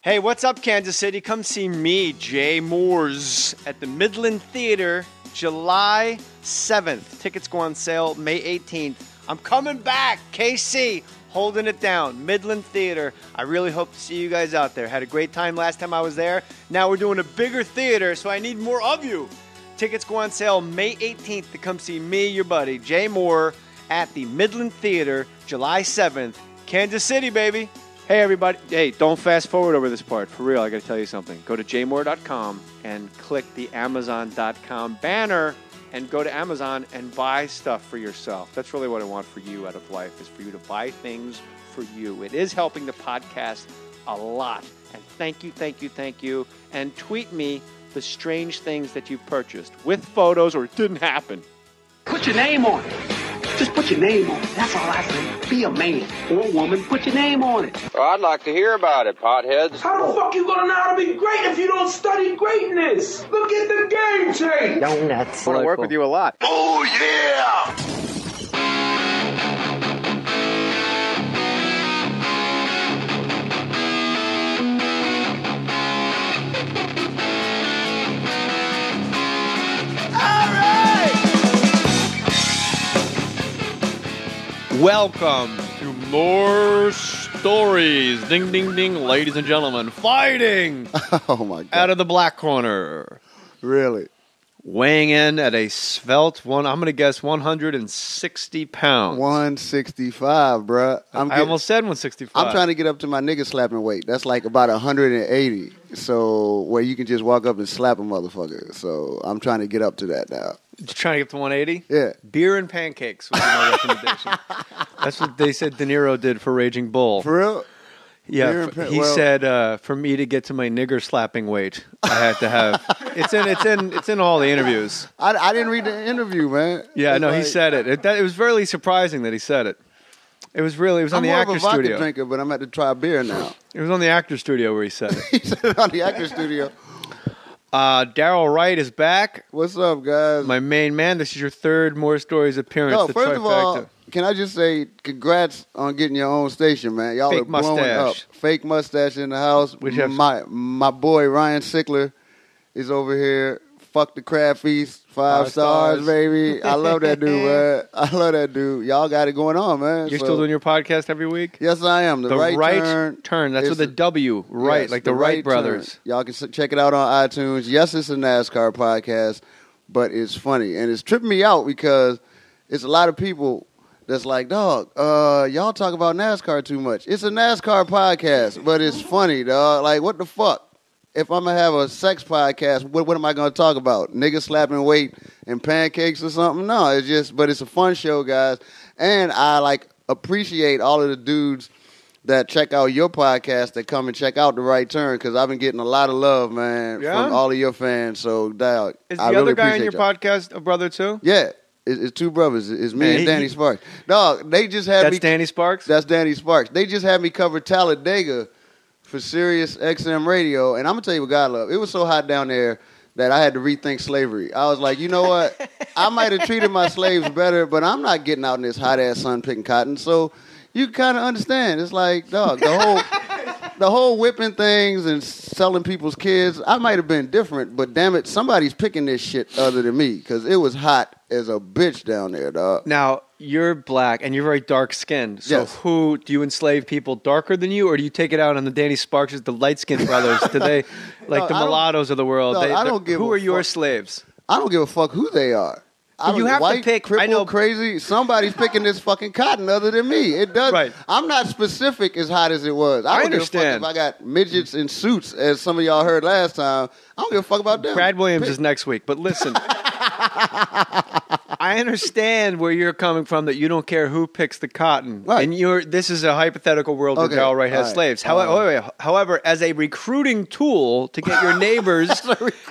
Hey, what's up, Kansas City? Come see me, Jay Moors, at the Midland Theater, July 7th. Tickets go on sale May 18th. I'm coming back, KC, holding it down, Midland Theater. I really hope to see you guys out there. Had a great time last time I was there. Now we're doing a bigger theater, so I need more of you. Tickets go on sale May 18th to come see me, your buddy, Jay Mohr, at the Midland Theater, July 7th. Kansas City, baby. Hey, everybody. Hey, don't fast forward over this part. For real, I got to tell you something. Go to jmohr.com and click the Amazon.com banner and go to Amazon and buy stuff for yourself. That's really what I want for you out of life, is for you to buy things for you. It is helping the podcast a lot. And thank you. And tweet me the strange things that you've purchased with photos or it didn't happen. Put your name on it. Just put your name on it. That's all I say. Be a man or a woman. Put your name on it. Well, I'd like to hear about it, potheads. How the fuck you gonna know how to be great if you don't study greatness? Look at the game change. Donuts. I want to work with you a lot. Oh, yeah! Welcome to Mohr Stories. Ding, ding, ding, ladies and gentlemen. Fighting Oh, my God. out of the black corner. Really? Weighing in at a svelte, I'm going to guess 160 pounds. 165, bruh. I almost said 165. I'm trying to get up to my nigga slapping weight. That's like about 180. So, where you can just walk up and slap a motherfucker. So, I'm trying to get up to that now. You're trying to get to 180? Yeah. Beer and pancakes was my recommendation. That's what they said De Niro did for Raging Bull. For real? Yeah, he said for me to get to my nigger slapping weight, I had to have. It's in all the interviews. I didn't read the interview, man. Yeah, no, he said it. It was really surprising that he said it. It was on the Actors I'm more of a vodka Studio. drinker, but I'm at to try beer now. It was on the Actors Studio where he said it. He said it on the Actors Studio. Daryl Wright is back. What's up, guys? My main man. This is your third Mohr Stories appearance. No, the first trifecta. of all, can I just say congrats on getting your own station, man. Y'all Fake are blowing mustache. up. Fake mustache in the house. My boy Ryan Sickler is over here. Fuck the crab feast. 5 stars, baby. I love that dude, man. I love that dude. Y'all got it going on, man. You're still doing your podcast every week? Yes, I am. The right turn. That's with a W. Right, yes, like the Wright brothers. Turn. Y'all can check it out on iTunes. Yes, it's a NASCAR podcast, but it's funny. And it's tripping me out because it's a lot of people that's like, dog, y'all talk about NASCAR too much. It's a NASCAR podcast, but it's funny, dog. Like, what the fuck? If I'm going to have a sex podcast, what am I going to talk about? Niggas slapping weight and pancakes or something? No, but it's a fun show, guys. And I, appreciate all of the dudes that check out your podcast that come and check out The Right Turn, because I've been getting a lot of love, man, from all of your fans. So, dog, Is I the really other guy on appreciate your y'all. podcast a brother too? Yeah. It's two brothers. It's me and Danny Sparks. Dog, they just had me. That's Danny Sparks? That's Danny Sparks. They just had me cover Talladega for Sirius XM Radio, and I'm going to tell you what God love. It was so hot down there that I had to rethink slavery. I was like, you know what? I might have treated my slaves better, but I'm not getting out in this hot-ass sun picking cotton. So you kind of understand. It's like, dog, the whole whipping things and selling people's kids, I might have been different, but damn it, somebody's picking this shit other than me, because it was hot as a bitch down there, dog. Now, you're black and you're very dark-skinned. So Yes. do you enslave people darker than you, or do you take it out on the Danny Sparks, the light-skinned brothers? Do they, like the mulattoes of the world? No, I don't give who a are your fuck. slaves? I don't give a fuck who they are. You have to white, pick. Crippled, I know. Crazy. Somebody's picking this fucking cotton other than me. It does. Right. I'm not specific as hot as it was. I don't understand. give a fuck if I got midgets in suits, as some of y'all heard last time. I don't give a fuck about them. Brad Williams is next week, but listen. I understand where you're coming from, that you don't care who picks the cotton. Right. And this is a hypothetical world where Okay. Daryl Wright has All right. slaves. However, as a recruiting tool to get your neighbors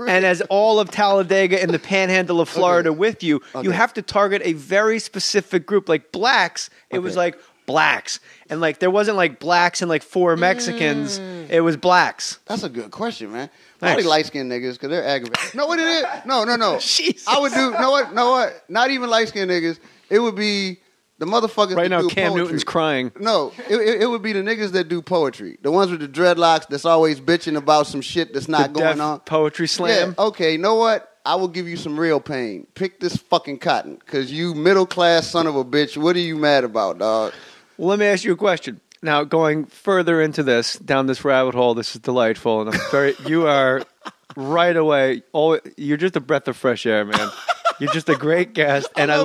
and as all of Talladega and the panhandle of Florida with you, you have to target a very specific group. Like blacks, it was like blacks. And like there wasn't like blacks and like 4 Mexicans. It was blacks. That's a good question, man. Thanks. Probably light-skinned niggas, because they're aggravated. No, what it is? No. Jesus. I would do, know what? Not even light-skinned niggas. It would be The motherfuckers Right that now, do Cam poetry. Newton's crying. No, it would be the niggas that do poetry. The ones with the dreadlocks that's always bitching about some shit that's not The going Def on. Poetry Slam. Yeah, okay, you know what? I will give you some real pain. Pick this fucking cotton, because you middle-class son of a bitch, what are you mad about, dog? Well, let me ask you a question. Now, going further into this, down this rabbit hole, this is delightful, and you are right away. You're just a breath of fresh air, man. You're just a great guest, and I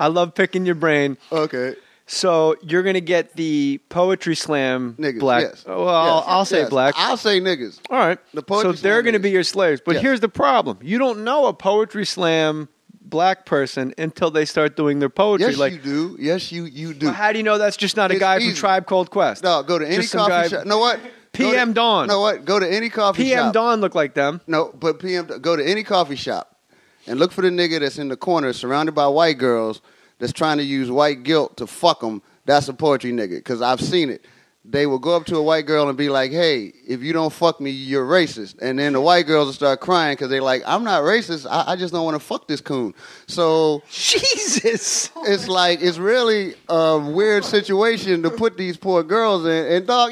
love picking your brain. Okay. So you're gonna get the poetry slam Niggas, black. yes. Well, Yes, I'll say yes. black. I'll say niggas. All right. The poetry so they're slam going to niggas. be your slaves. But Yes. here's the problem: you don't know a poetry slam black person until they start doing their poetry. Yes, you do. Yes, you do. Well, how do you know that's just not a It's guy easy. from Tribe Called Quest? No, go to any Just some guy- coffee shop. Know what? PM Dawn. Know what? Go to any coffee PM shop. Dawn look like them. No, but go to any coffee shop and look for the nigga that's in the corner surrounded by white girls that's trying to use white guilt to fuck them. That's a poetry nigga, because I've seen it. They will go up to a white girl and be like, hey, if you don't fuck me, you're racist. And then the white girls will start crying because they're like, I'm not racist. I just don't want to fuck this coon. So Jesus. it's like, it's really a weird situation to put these poor girls in. And dog,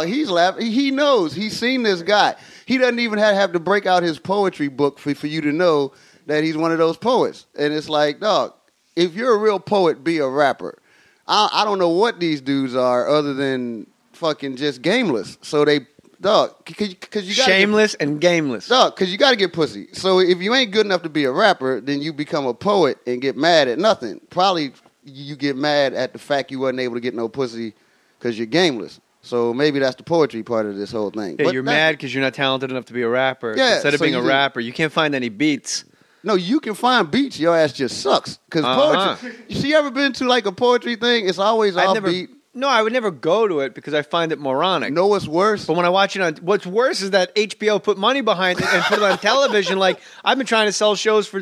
he's laughing. He knows. He's seen this guy. He doesn't even have to break out his poetry book for you to know that he's one of those poets. And it's like, dog, if you're a real poet, be a rapper. I don't know what these dudes are other than fucking just gameless. So they, dog, because you got Shameless and gameless. dog, because you got to get pussy. So if you ain't good enough to be a rapper, then you become a poet and get mad at nothing. Probably you get mad at the fact you wasn't able to get no pussy because you're gameless. So maybe that's the poetry part of this whole thing. Yeah, But you're mad because you're not talented enough to be a rapper. Yeah, Instead of so being a you- rapper, you can't find any beats. No, you can find beats. Your ass just sucks. Because poetry. You ever been to like a poetry thing? It's always offbeat. No, I would never go to it because I find it moronic. Know what's worse? But when I watch it on, what's worse is that HBO put money behind it and put it on television. Like, I've been trying to sell shows for,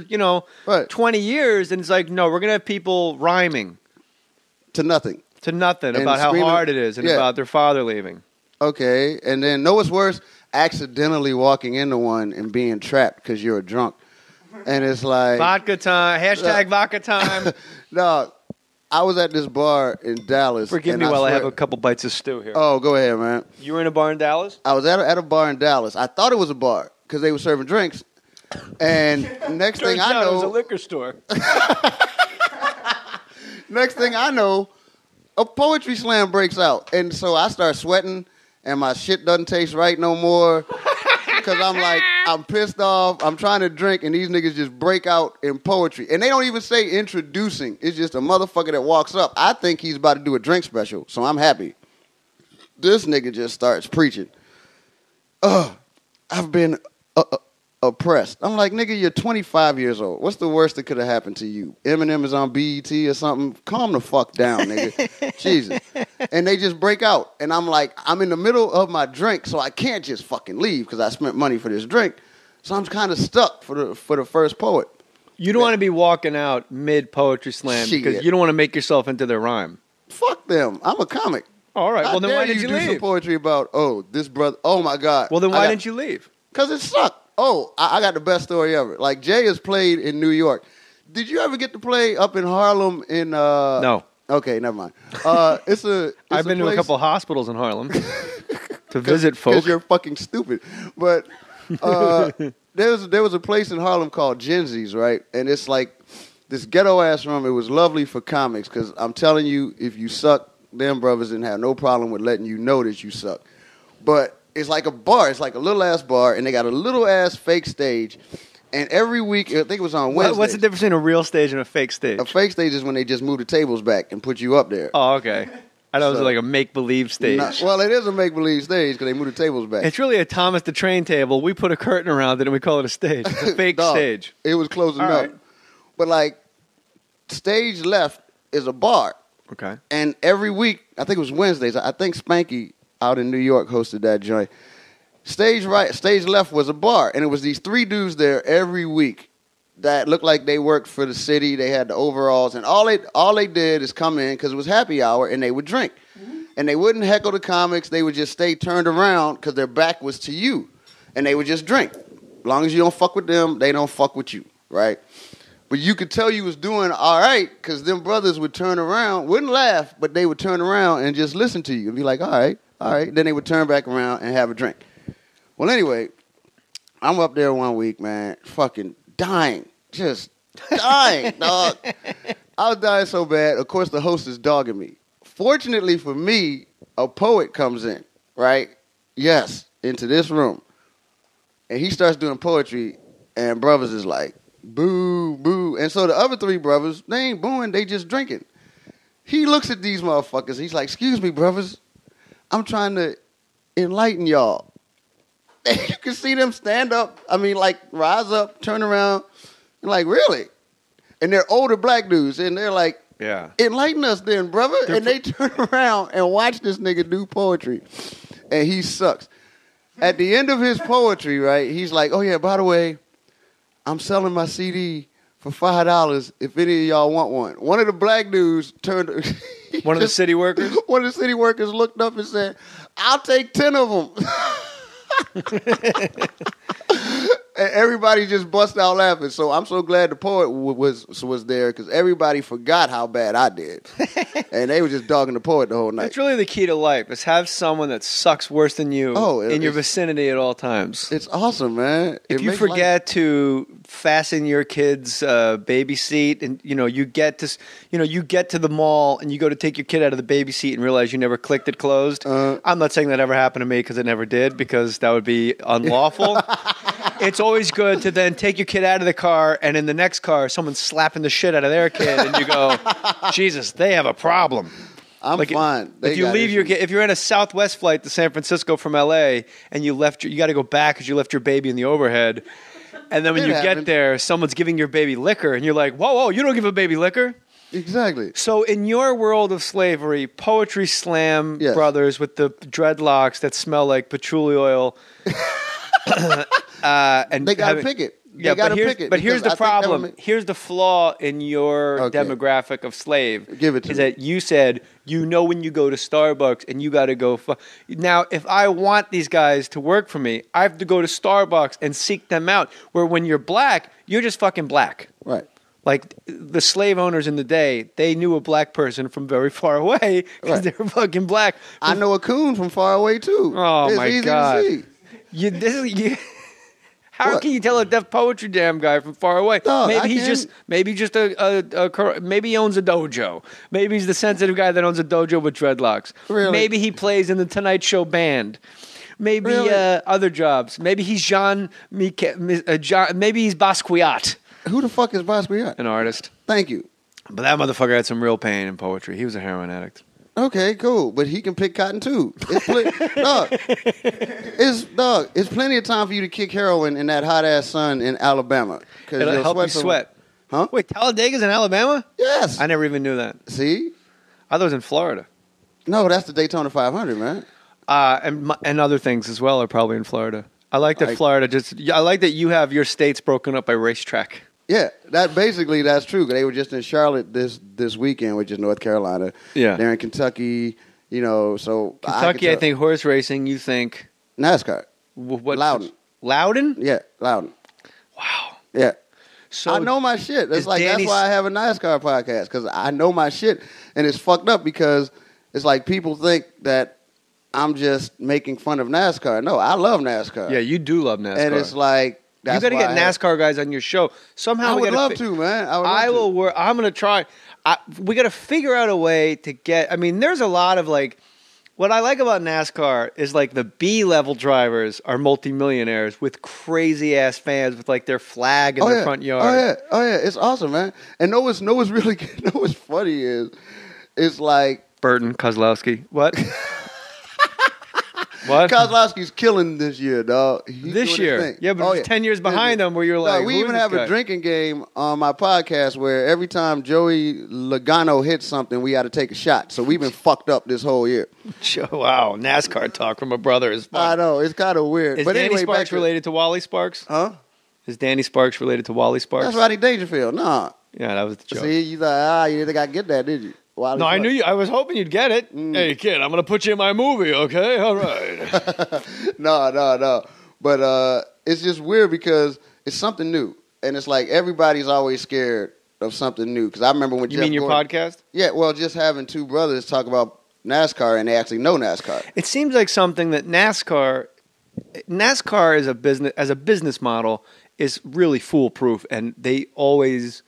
Right. 20 years, and it's like, no, we're going to have people rhyming To nothing. to nothing And about how screaming- hard it is and yeah. about their father leaving. Okay. And then know what's worse? Accidentally walking into one and being trapped because you're a drunk. And it's like, Vodka time, hashtag vodka time. dog, I was at this bar in Dallas. Forgive and me while I have swear- a couple bites of stew here. Oh, go ahead, man. You were in a bar in Dallas? I was at a bar in Dallas. I thought it was a bar because they were serving drinks. And next thing Turns I out it was a know, liquor store. next thing I know, a poetry slam breaks out. And so I start sweating and my shit doesn't taste right no more. Because I'm pissed off. I'm trying to drink, and these niggas just break out in poetry. And they don't even say introducing. It's just a motherfucker that walks up. I think he's about to do a drink special, so I'm happy. This nigga just starts preaching. I've been oppressed. I'm like, nigga, you're 25 years old. What's the worst that could have happened to you? Eminem is on BET or something? Calm the fuck down, nigga. Jesus. And they just break out. And I'm like, I'm in the middle of my drink, so I can't just fucking leave because I spent money for this drink. So I'm kind of stuck for the first poet. You don't want to be walking out mid-poetry slam Shit. because you don't want to make yourself into their rhyme. Fuck them. I'm a comic. All right, well, then why did you do some leave? poetry about, this brother, oh my God. Well, then why didn't you leave? Because it sucked. Oh, I got the best story ever. Like, Jay has played in New York. Did you ever get to play up in Harlem in... No. Okay, never mind. It's I've been to a couple hospitals in Harlem to visit folks. Because you're fucking stupid. But there was a place in Harlem called Genzi's, right? And it's like this ghetto-ass room. It was lovely for comics because I'm telling you, if you suck, them brothers didn't have no problem with letting you know that you suck. But it's like a bar. It's like a little-ass bar, and they got a little-ass fake stage. And every week, I think it was on Wednesday. What's the difference between a real stage and a fake stage? A fake stage is when they just move the tables back and put you up there. Oh, okay. I thought it was So- like a make-believe stage. Well, it is a make-believe stage because they move the tables back. It's really a Thomas the Train table. We put a curtain around it and we call it a stage. It's a fake Dog, stage. It was close All enough. right. But like, stage left is a bar. Okay. And every week, I think it was Wednesdays, I think Spanky out in New York hosted that joint. Stage right, stage left was a bar. And it was these three dudes there every week that looked like they worked for the city. They had the overalls. And all they did is come in because it was happy hour and they would drink. Mm-hmm. And they wouldn't heckle the comics. They would just stay turned around because their back was to you. And they would just drink. As long as you don't fuck with them, they don't fuck with you, right? But you could tell you was doing all right because them brothers would turn around, wouldn't laugh, but they would turn around and just listen to you and be like, all right. Then they would turn back around and have a drink. Well, anyway, I'm up there one week, man, fucking dying. Just dying, dog. I was dying so bad. Of course, the host is dogging me. Fortunately for me, a poet comes in, right? Yes, into this room. And he starts doing poetry, and brothers is like, boo, boo. And so the other three brothers, they ain't booing, they just drinking. He looks at these motherfuckers. He's like, excuse me, brothers. I'm trying to enlighten y'all. And you can see them stand up. I mean, like, rise up, turn around. And like, really? And they're older black dudes. And they're like, yeah, enlighten us then, brother. And they turn around and watch this nigga do poetry. And he sucks. At the end of his poetry, right, he's like, oh, yeah, by the way, I'm selling my CD for $5 if any of y'all want one. One of the black dudes turned... One of the city workers? One of the city workers looked up and said, I'll take 10 of them. And everybody just bust out laughing. So I'm so glad the poet was there because everybody forgot how bad I did. And they were just dogging the poet the whole night. That's really the key to life, is have someone that sucks worse than you in your vicinity at all times. It's awesome, man. If you forget to fasten your kid's baby seat and you get to the mall and you go to take your kid out of the baby seat and realize you never clicked it closed. I'm not saying that ever happened to me because it never did, because that would be unlawful. It's always good to then take your kid out of the car, and in the next car, someone's slapping the shit out of their kid, and you go, Jesus, they have a problem. I'm fine. If you leave your kid, if you're in a Southwest flight to San Francisco from LA, and you got to go back because you left your baby in the overhead, and then when you get there, someone's giving your baby liquor, and you're like, whoa, you don't give a baby liquor? Exactly. So in your world of slavery, poetry slam brothers with the dreadlocks that smell like patchouli oil. And they got to pick it. Yeah, but here's the problem. Here's the flaw in your demographic of slave. Give it to me. Is that you said, when you go to Starbucks and you got to go. Now, if I want these guys to work for me, I have to go to Starbucks and seek them out. Where when you're black, you're just fucking black. Right. Like the slave owners in the day, they knew a black person from very far away because they were fucking black. I know a coon from far away too. Oh it's my easy God! To see. How can you tell a Def Poetry Jam guy from far away? No, maybe he owns a dojo. Maybe he's the sensitive guy that owns a dojo with dreadlocks. Really? Maybe he plays in the Tonight Show band. Maybe other jobs. Maybe he's maybe he's Basquiat. Who the fuck is Basquiat? An artist. Thank you. But that motherfucker had some real pain in poetry. He was a heroin addict. Okay, cool. But he can pick cotton too. It's plenty of time for you to kick heroin in that hot ass sun in Alabama. It'll help you sweat. Huh? Wait, Talladega's in Alabama? Yes. I never even knew that. See? I thought it was in Florida. No, that's the Daytona 500, man. And other things as well are probably in Florida. I like that Florida I like that you have your states broken up by racetrack. Yeah, that's true. They were just in Charlotte this weekend, which is North Carolina. Yeah. They're in Kentucky, so Kentucky, I think horse racing, you think NASCAR. Loudon? Yeah, Loudon. Wow. Yeah. So I know my shit. That's why I have a NASCAR podcast, because I know my shit. And it's fucked up because it's like people think that I'm just making fun of NASCAR. No, I love NASCAR. Yeah, you do love NASCAR. And it's like, you got to get NASCAR guys on your show. Somehow I would love to, man. I will work. I'm going to try. We got to figure out a way to get. I mean, there's a lot of what I like about NASCAR is the B-level drivers are multimillionaires with crazy ass fans with their flag in their front yard. Oh yeah, it's awesome, man. And know what's really what's funny is it's like Burton Kozlowski. What? What? Kozlowski's killing this year, dog. This year? Yeah, but it's 10 years behind him where you're like, we even have a drinking game on my podcast where every time Joey Logano hits something, we got to take a shot. So we've been fucked up this whole year. Wow, NASCAR talk from a brother is fun. I know, it's kind of weird. Is Danny Sparks related to Wally Sparks? Huh? Is Danny Sparks related to Wally Sparks? That's Rodney Dangerfield. Nah. Yeah, that was the joke. See, you thought, you didn't got to get that, did you? No, I knew you. I was hoping you'd get it. Hey, kid, I'm going to put you in my movie, okay? All right. No. But it's just weird because it's something new. and it's like everybody's always scared of something new. Because I remember when You mean your podcast? Yeah, well, just having two brothers talk about NASCAR and they actually know NASCAR. It seems like something that NASCAR is as a business model is really foolproof, and they always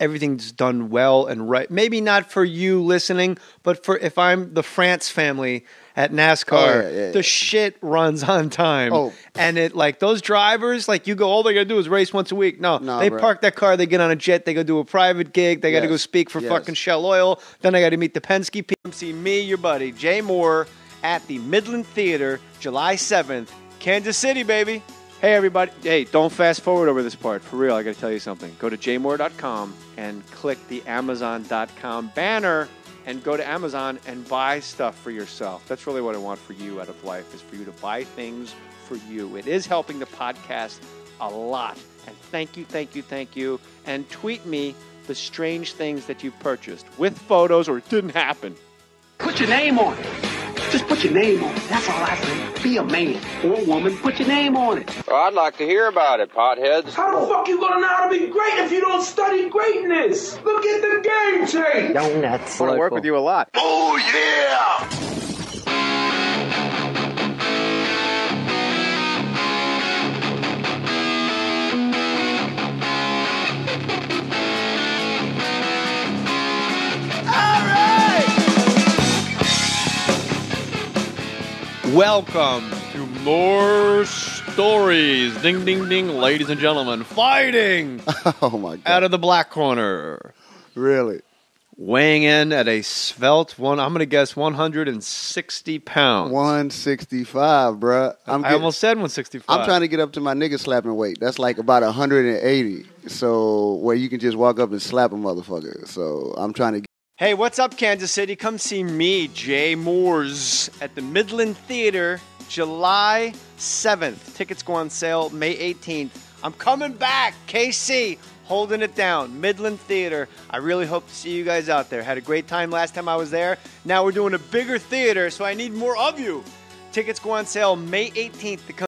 everything's done well and right. Maybe not for you listening, but for if I'm the France family at NASCAR, the shit runs on time. Oh. And it like those drivers, like you go, all they gotta do is race once a week. No, they park that car, they get on a jet, they go do a private gig, they gotta go speak for fucking Shell Oil, then I gotta meet the Penske people. See me, your buddy, Jay Mohr, at the Midland Theater, July 7th, Kansas City, baby. Hey, everybody. Hey, don't fast forward over this part. For real, I got to tell you something. Go to jmohr.com and click the Amazon.com banner and go to Amazon and buy stuff for yourself. That's really what I want for you out of life, is for you to buy things for you. It is helping the podcast a lot. And thank you. And tweet me the strange things that you've purchased with photos or it didn't happen. Put your name on it. Just put your name on it. That's all I say. Be a man or a woman. Put your name on it. Well, I'd like to hear about it, potheads. How the fuck you gonna know how to be great if you don't study greatness? Look at the game tape. Donuts. I want to work with you a lot. Oh, yeah! Welcome to Mohr Stories. Ding, ding, ding, ladies and gentlemen. Fighting Oh, my God. out of the black corner. Really? Weighing in at a svelte, I'm going to guess 160 pounds. 165, bruh. I almost said 165. I'm trying to get up to my nigga slapping weight. That's like about 180. So, where you can just walk up and slap a motherfucker. So, I'm trying to get. Hey, what's up, Kansas City? Come see me, Jay Mohr's, at the Midland Theater, July 7th. Tickets go on sale May 18th. I'm coming back, KC, holding it down, Midland Theater. I really hope to see you guys out there. Had a great time last time I was there. Now we're doing a bigger theater, so I need more of you. Tickets go on sale May 18th to come